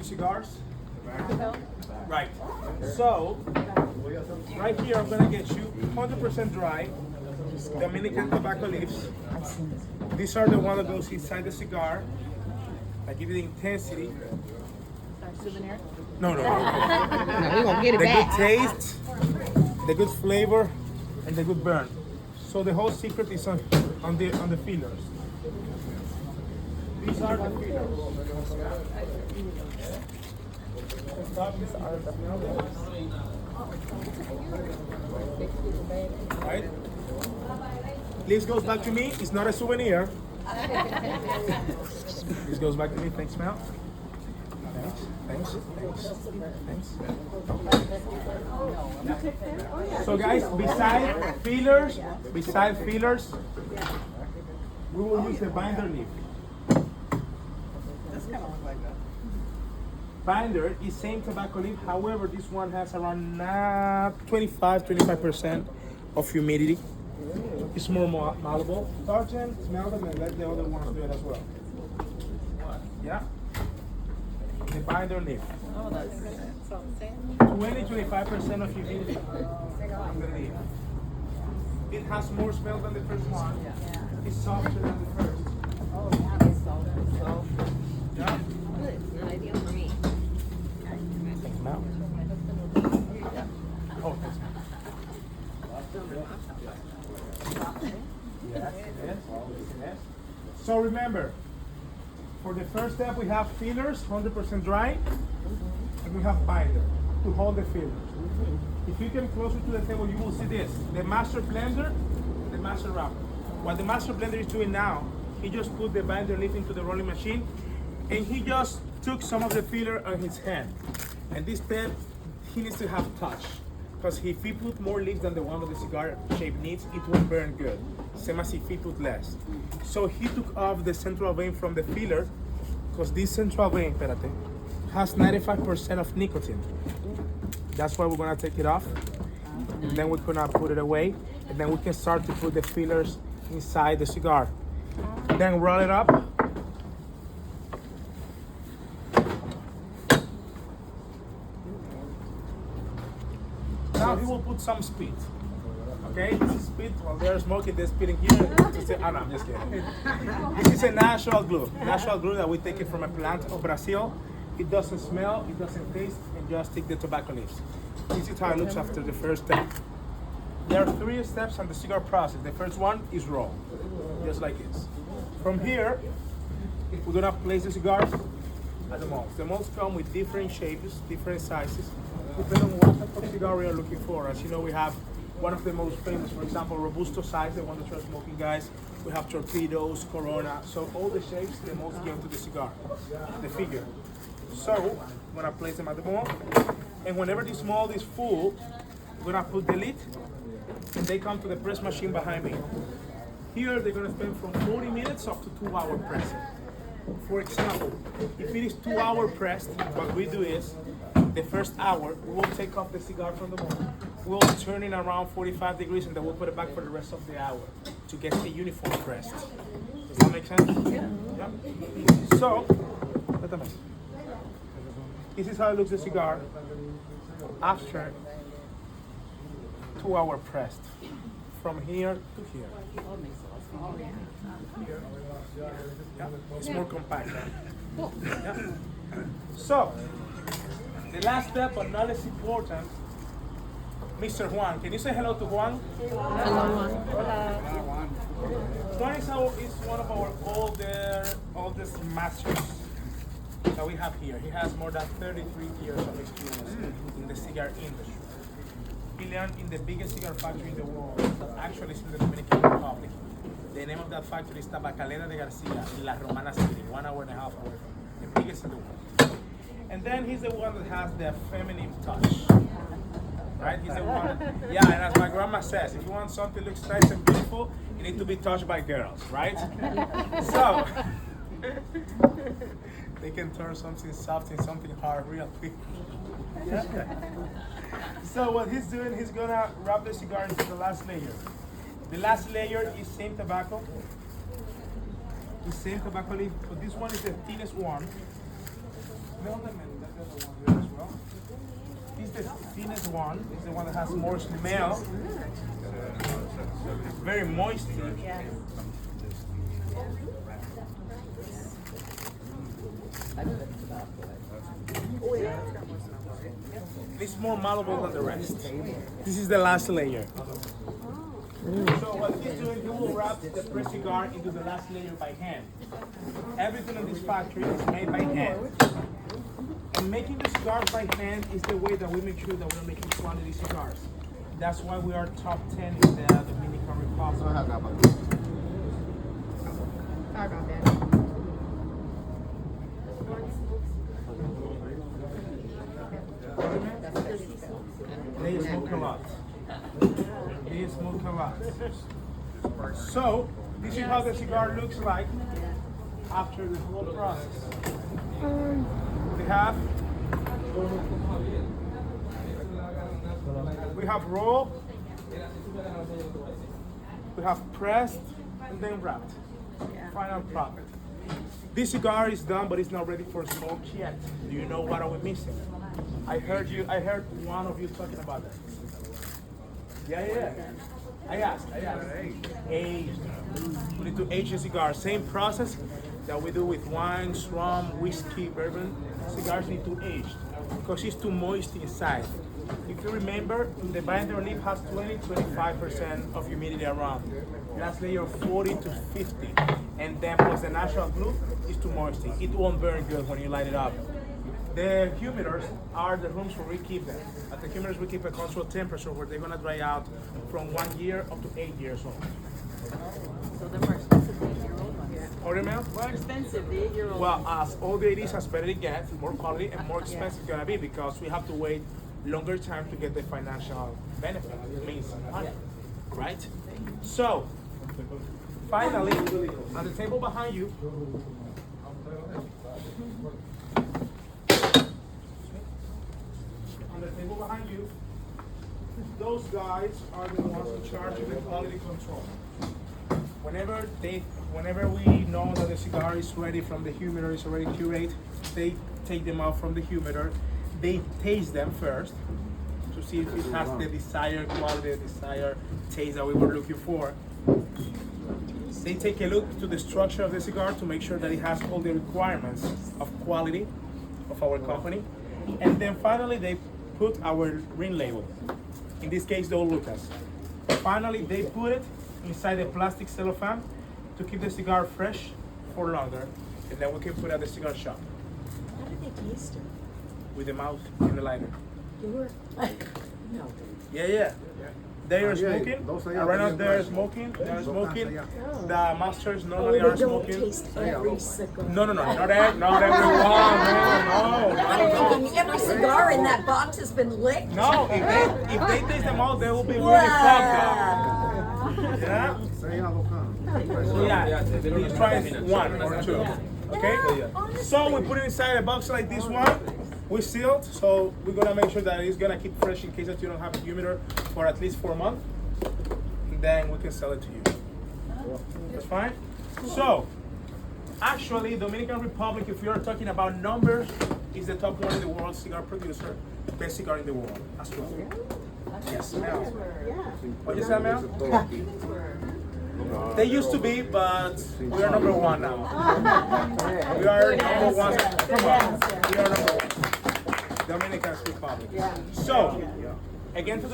Cigars? Right. So, right here I'm gonna get you 100% dry Dominican tobacco leaves. These are the one that goes inside the cigar. I give you the intensity. Souvenir? No. No, we gonna get it The back. good taste, the good flavor, and the good burn. So the whole secret is on the fillers. These are the fillers. Right? This goes back to me. It's not a souvenir. This goes back to me. Thanks, Mel. Thanks. So guys, beside fillers, we will use the binder leaf. Binder is same tobacco leaf, however, this one has around 25% of humidity. It's more malleable. Sergeant, smell them and let the other ones do it as well. Yeah. The binder leaf. Oh, that's good. 20-25% of humidity on the leaf. It has more smell than the first one. It's softer than the first. Oh, yeah, it's so. Yeah. Good. Ideal for me. Now. Oh, that's yes. So remember, for the first step we have fillers, 100% dry, and we have binder to hold the fillers. If you come closer to the table, you will see this: the master blender, the master wrapper. What the master blender is doing now, he just put the binder leaf into the rolling machine, and he just took some of the filler on his hand. And this step, he needs to have touch. Because if he put more leaves than the one that the cigar shape needs, it won't burn good. Same as if he put less. So he took off the central vein from the filler, because this central vein, espérate, has 95% of nicotine. That's why we're gonna take it off. And then we're gonna put it away. And then we can start to put the fillers inside the cigar. Then roll it up. Now he will put some spit. Okay, this is spit. While they're smoking, they're spitting here. No, I'm just kidding. This is a natural glue. Natural glue that we take it from a plant of Brazil. It doesn't smell, it doesn't taste, and just take the tobacco leaves. This is how it looks after the first step. There are 3 steps on the cigar process. The first one is roll, just like this. From here, we're gonna place the cigars at the molds. The molds come with different shapes, different sizes, depending on what type of cigar we are looking for. As you know, we have one of the most famous, for example, Robusto size, the one that you're smoking, guys. We have torpedoes, Corona. So all the shapes, the molds give to the cigar, the figure. So I'm gonna place them at the mold, and whenever this mold is full, we're gonna put the lid, and they come to the press machine behind me. Here they're gonna spend from 40 minutes up to 2 hours pressing. For example, if it is 2 hour pressed, what we do is, the first hour, we will take off the cigar from the mold. We'll turn it around 45 degrees, and then we'll put it back for the rest of the hour to get the uniform pressed. Does that make sense? Yeah. So, this is how it looks, the cigar, after 2 hour pressed. From here to here. Yeah, it's more compact. Yeah. So, the last step, but not less important, Mr. Juan. Can you say hello to Juan? Hello. Juan is one of our oldest masters that we have here. He has more than 33 years of experience in the cigar industry. He learned in the biggest cigar factory in the world, that actually is in the Dominican Republic. The name of that factory is Tabacalera de Garcia in La Romana City, 1.5 hours away from the biggest in the world. And then he's the one that has the feminine touch. Right? He's the one. Yeah, and as my grandma says, if you want something that looks nice and beautiful, you need to be touched by girls, right? So, they can turn something soft into something hard real quick. Yeah. So what he's doing, he's gonna wrap the cigar into the last layer. The last layer is same tobacco. The same tobacco leaf, but this one is the thinnest one. smell them, and that's the other one here as well. This is the thinnest one. This is the one that has more smell. Very moist. It's more malleable than the rest. This is the last layer. So what he's doing, he will wrap the press cigar into the last layer by hand. Everything in this factory is made by hand. And making the cigars by hand is the way that we make sure that we're making quality cigars. That's why we are top 10 in the Dominican Republic. Sorry about that. They smoke a lot. They smoke a lot. So, this is how the cigar looks like after the whole process. We have rolled, we have pressed, and then wrapped. Final product. This cigar is done, but it's not ready for smoke yet. Do you know what are we missing? I heard one of you talking about that. Yeah. I asked. Aged. We need to age the cigar. Same process that we do with wines, rum, whiskey, bourbon. Cigars need to age because it's too moist inside. If you remember, the binder leaf has 20-25% of humidity around. Last layer 40 to 50. And then plus the natural glue is too moisty. It won't burn good when you light it up. The humidors are the rooms where we keep them. At the humidors we keep a controlled temperature where they're gonna dry out from 1 year up to 8 years old. So they're more expensive than the 8-year-old ones. Pardon me? More expensive, the 8-year-old. Well, as all the 80s as better it gets, more quality and more expensive it's gonna be because we have to wait longer time to get the financial benefit. It means money, right? So, finally, on the table behind you, those guys are the ones in charge of the quality control. Whenever we know that the cigar is ready from the humidor, is already curated, they take them out from the humidor. They taste them first to see if it has the desired quality, the desired taste that we were looking for. They take a look to the structure of the cigar to make sure that it has all the requirements of quality of our company. And then finally, they put our ring label. In this case, Don Lucas. Finally, they put it inside a plastic cellophane to keep the cigar fresh for longer. And then we can put it at the cigar shop How did they taste it? with the mouth and the lighter. You were like, no. Yeah. They are smoking. And right now they're smoking. They're smoking. The masters normally Oh, are they don't smoking. taste every cigar. No, not everyone, man. No. I'm thinking every cigar in that box has been licked. No, if they taste them all, they will be really fucked up. Yeah? So yeah, we try one or two. Okay? So we put it inside a box like this one. We sealed, so we're gonna make sure that it's gonna keep fresh in case that you don't have a humidor for at least 4 months. And then we can sell it to you. That's fine? So, actually, Dominican Republic, if you're talking about numbers, is the top one in the world cigar producer, best cigar in the world as well. Yes, Mel. What you say, Mel? They used to be, but we are number one now. We are number one. Come on, we are number one. Dominican Republic. So, again to the